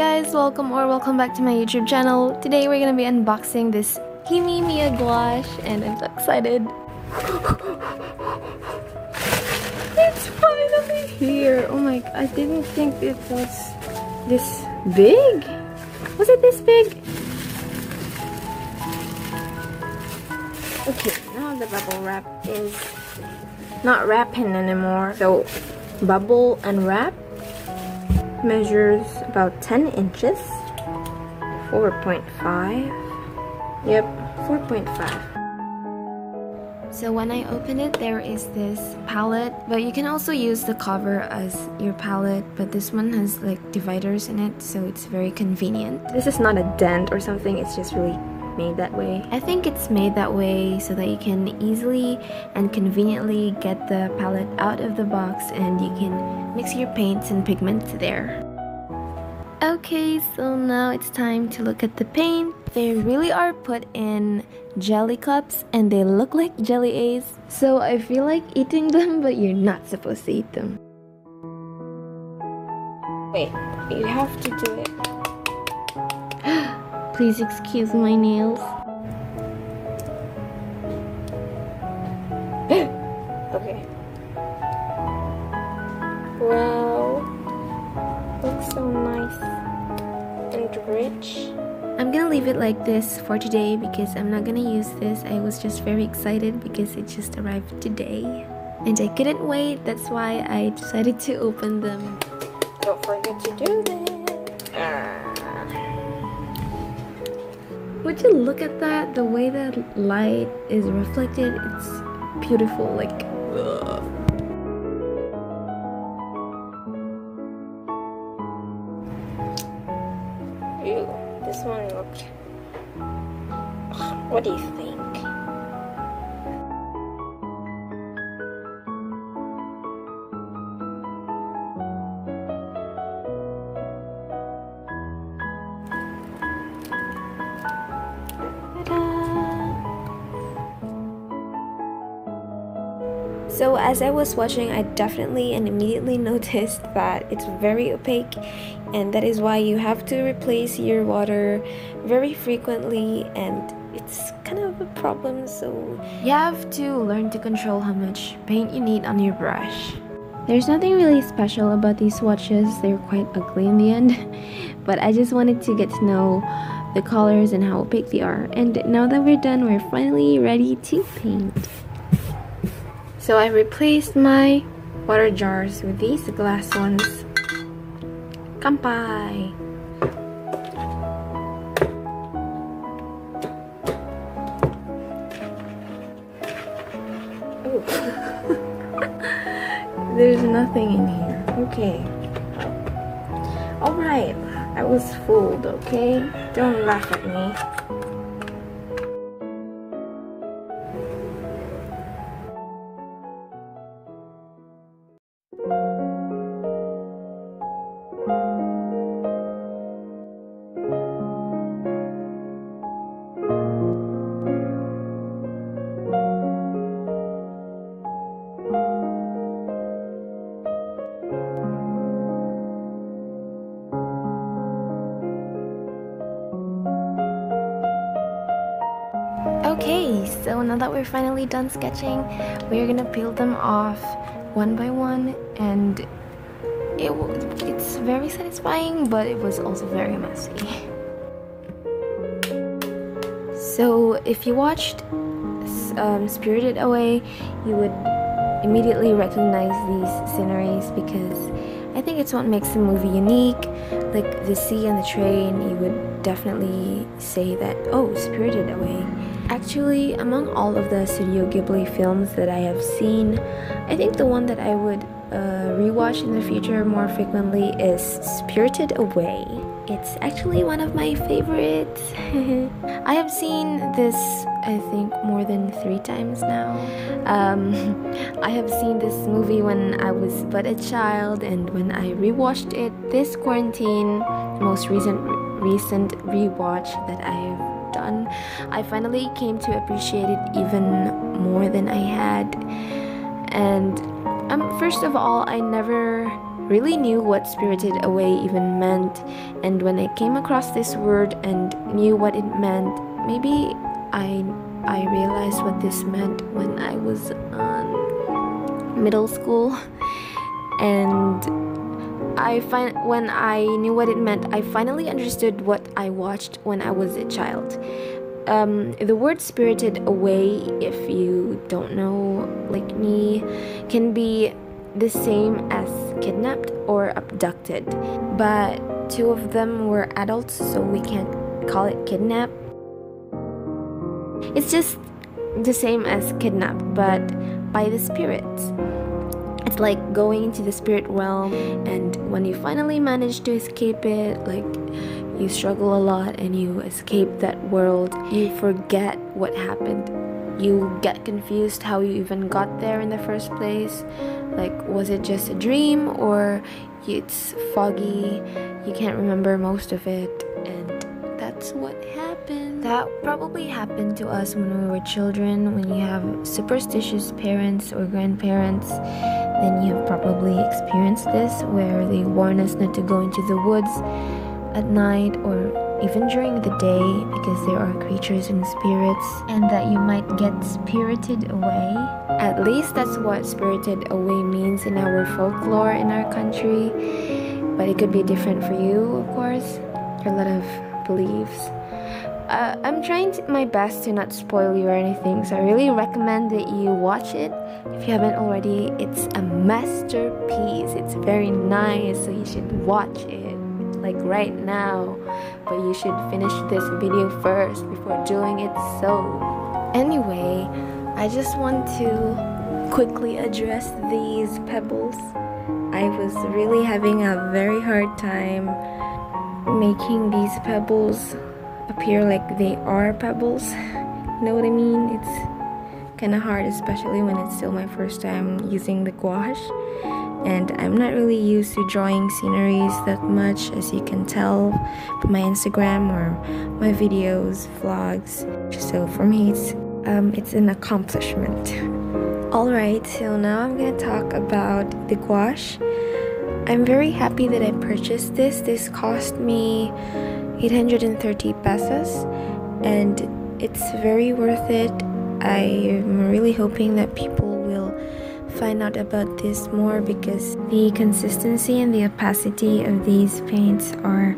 guys, welcome back to my YouTube channel. Today we're gonna be unboxing this Himi Miya Gouache and I'm so excited. It's finally here. Oh my god, I didn't think it was this big. Was it this big? Okay, now the bubble wrap is not wrapping anymore. So bubble and wrap measures about 10 inches, 4.5. Yep, 4.5. So when I open it, there is this palette, but you can also use the cover as your palette, but this one has like dividers in it, so it's very convenient. This is not a dent or something, it's just really made that way. I think it's made that way so that you can easily and conveniently get the palette out of the box and you can mix your paints and pigments there. Okay, so now it's time to look at the paint. They really are put in jelly cups and they look like jelly A's. So I feel like eating them, but you're not supposed to eat them. Wait, you have to do it. Please excuse my nails. Okay. Wow. Looks so nice and rich. I'm gonna leave it like this for today because I'm not gonna use this. I was just very excited because it just arrived today. And I couldn't wait. That's why I decided to open them. Don't forget to do this. Would you look at that? The way that light is reflected, it's beautiful. Like, ugh. Ew, this one looked. What do you think? So as I was watching, I definitely and immediately noticed that it's very opaque, and that is why you have to replace your water very frequently, and it's kind of a problem, so you have to learn to control how much paint you need on your brush. There's nothing really special about these swatches. They're quite ugly in the end, but I just wanted to get to know the colors and how opaque they are. And now that we're done, we're finally ready to paint. So I replaced my water jars with these glass ones. Kanpai! Oh. There's nothing in here. Okay. Alright. I was fooled, okay? Don't laugh at me. Okay, so now that we're finally done sketching, we're gonna peel them off one by one, and it's very satisfying, but it was also very messy. So if you watched Spirited Away, you would immediately recognize these sceneries because I think it's what makes the movie unique. Like the sea and the train, you would definitely say that, oh, Spirited Away. Actually, among all of the Studio Ghibli films that I have seen, I think the one that I would rewatch in the future more frequently is Spirited Away. It's actually one of my favorites. I have seen this, I think, more than 3 times now. I have seen this movie when I was but a child, and when I rewatched it this quarantine, the most recent rewatch that I've done, I finally came to appreciate it even more than I had. And first of all, I never really knew what Spirited Away even meant, And when I came across this word and knew what it meant, maybe I realized what this meant when I was on middle school. And when I knew what it meant, I finally understood what I watched when I was a child. The word spirited away, if you don't know, like me, can be the same as kidnapped or abducted. But two of them were adults, so we can't call it kidnap. It's just the same as kidnap, but by the spirits. It's like going into the spirit realm, and when you finally manage to escape it, like you struggle a lot and you escape that world, you forget what happened. You get confused how you even got there in the first place. Like, was it just a dream, or it's foggy, you can't remember most of it, and that's what happened. That probably happened to us when we were children. When you have superstitious parents or grandparents, then you have probably experienced this, where they warn us not to go into the woods at night or even during the day because there are creatures and spirits, and that you might get spirited away. At least that's what spirited away means in our folklore in our country, but it could be different for you, of course. There are a lot of beliefs. I'm trying my best to not spoil you or anything, so I really recommend that you watch it. If you haven't already, it's a masterpiece. It's very nice, so you should watch it, like right now. But you should finish this video first before doing it. So anyway, I just want to quickly address these pebbles. I was really having a very hard time making these pebbles appear like they are pebbles. You know what I mean? It's kind of hard, especially when it's still my first time using the gouache, and I'm not really used to drawing sceneries that much, as you can tell from my Instagram or my videos, vlogs. So for me, it's an accomplishment. Alright, so now I'm gonna talk about the gouache. I'm very happy that I purchased this. This cost me 830 pesos, and it's very worth it. I'm really hoping that people will find out about this more, because the consistency and the opacity of these paints are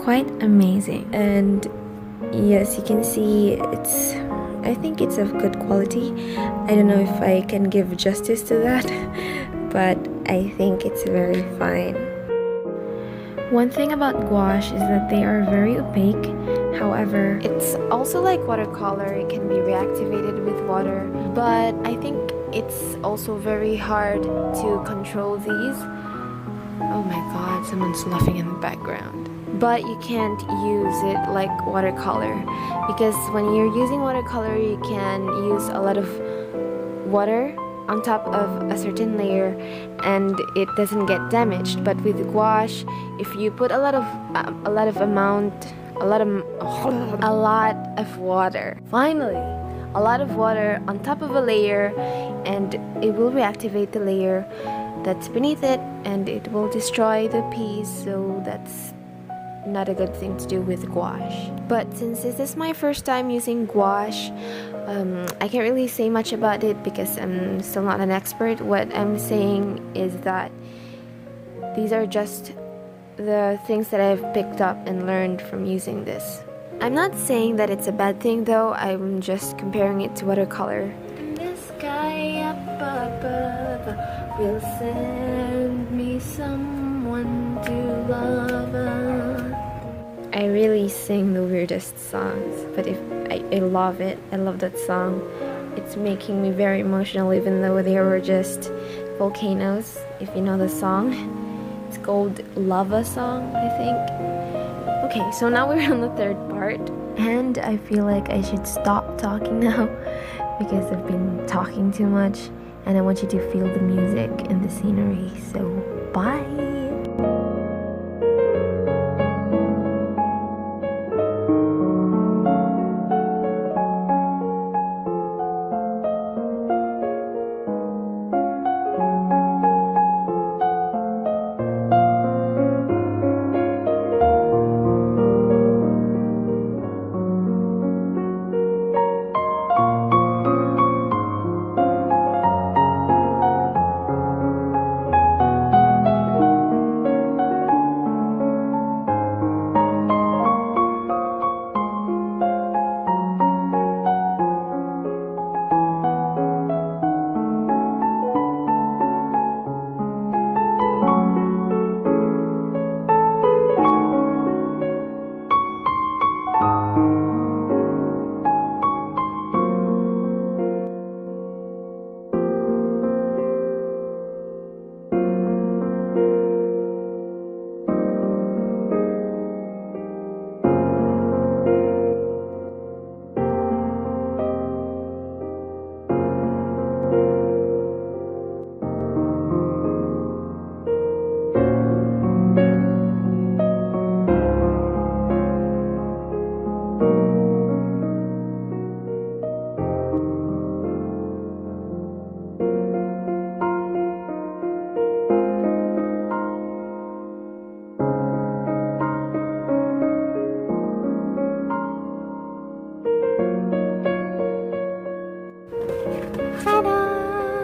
quite amazing. And yes, you can see I think it's of good quality. I don't know if I can give justice to that, but I think it's very fine. One thing about gouache is that they are very opaque. However, it's also like watercolor. It can be reactivated with water, but I think it's also very hard to control these. Oh my god, someone's laughing in the background. But you can't use it like watercolor, because when you're using watercolor, you can use a lot of water on top of a certain layer and it doesn't get damaged. But with gouache, if you put a lot of water on top of a layer, and it will reactivate the layer that's beneath it, and it will destroy the piece. So that's not a good thing to do with gouache. But since this is my first time using gouache, I can't really say much about it because I'm still not an expert. What I'm saying is that these are just the things that I've picked up and learned from using this. I'm not saying that it's a bad thing though, I'm just comparing it to watercolor. And the sky up above will send me someone to love us. I really sing the weirdest songs, but I love it. I love that song. It's making me very emotional, even though they were just volcanoes, if you know the song. It's called Lava Song, I think. Okay, so now we're on the third part, and I feel like I should stop talking now because I've been talking too much, and I want you to feel the music and the scenery. So, bye!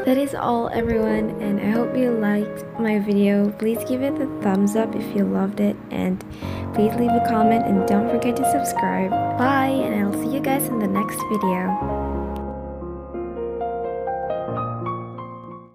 That is all, everyone, and I hope you liked my video. Please give it a thumbs up if you loved it, and please leave a comment, and don't forget to subscribe. Bye, and I'll see you guys in the next video.